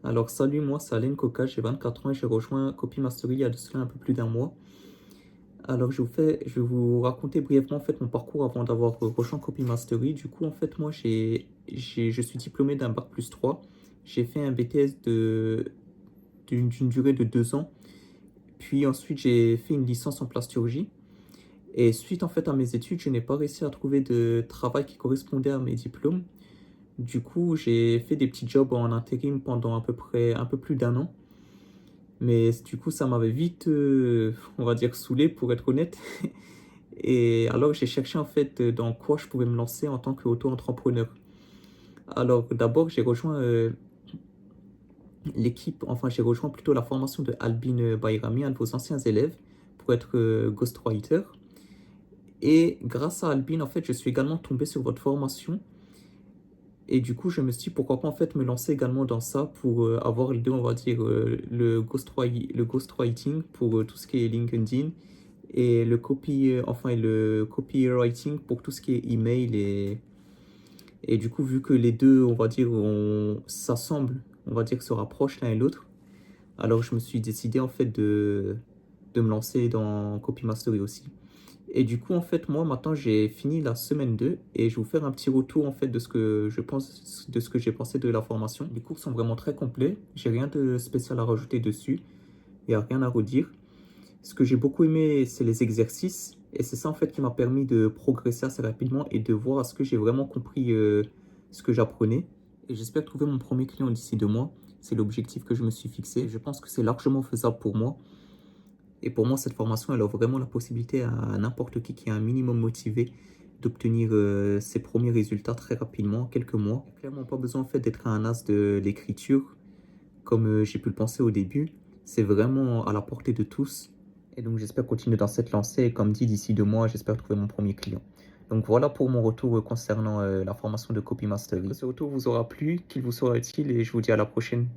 Alors salut, moi c'est Alain Coca, j'ai 24 ans et j'ai rejoint Copy Mastery il y a de cela un peu plus d'un mois. Alors je vais vous raconter brièvement en fait mon parcours avant d'avoir rejoint Copy Mastery. Du coup en fait moi je suis diplômé d'un bac+3. J'ai fait un BTS d'une durée de 2 ans. Puis ensuite j'ai fait une licence en plasturgie. Et suite en fait à mes études, je n'ai pas réussi à trouver de travail qui correspondait à mes diplômes. Du coup j'ai fait des petits jobs en intérim pendant à peu près un peu plus d'un an. Mais du coup, ça m'avait vite, on va dire, saoulé, pour être honnête. Et alors, j'ai cherché en fait dans quoi je pouvais me lancer en tant qu'auto-entrepreneur. Alors, d'abord, j'ai rejoint l'équipe, enfin, j'ai rejoint plutôt la formation de Albin Bayrami, un de vos anciens élèves, pour être ghostwriter. Et grâce à Albin, en fait, je suis également tombé sur votre formation. Et du coup, je me suis dit, pourquoi pas en fait me lancer également dans ça pour avoir les deux, on va dire, le ghostwriting pour tout ce qui est LinkedIn et le copywriting pour tout ce qui est email et du coup vu que les deux on va dire s'assemblent, on va dire se rapprochent l'un et l'autre, alors je me suis décidé en fait de me lancer dans Copy Mastery aussi. Et du coup en fait moi maintenant j'ai fini la semaine 2 et je vais vous faire un petit retour en fait de ce que je pense, de ce que j'ai pensé de la formation. Les cours sont vraiment très complets, j'ai rien de spécial à rajouter dessus, il n'y a rien à redire. Ce que j'ai beaucoup aimé, c'est les exercices. Et c'est ça, en fait, qui m'a permis de progresser assez rapidement et de voir à ce que j'ai vraiment compris ce que j'apprenais. Et j'espère trouver mon premier client d'ici 2 mois. C'est l'objectif que je me suis fixé. Je pense que c'est largement faisable pour moi. Et pour moi, cette formation, elle offre vraiment la possibilité à n'importe qui est un minimum motivé d'obtenir ses premiers résultats très rapidement, en quelques mois. Il n'y a clairement pas besoin, en fait, d'être un as de l'écriture, comme j'ai pu le penser au début. C'est vraiment à la portée de tous. Et donc, j'espère continuer dans cette lancée. Et comme dit, d'ici 2 mois, j'espère trouver mon premier client. Donc, voilà pour mon retour concernant la formation de Copy Mastery. Ce retour vous aura plu, qu'il vous sera utile et je vous dis à la prochaine.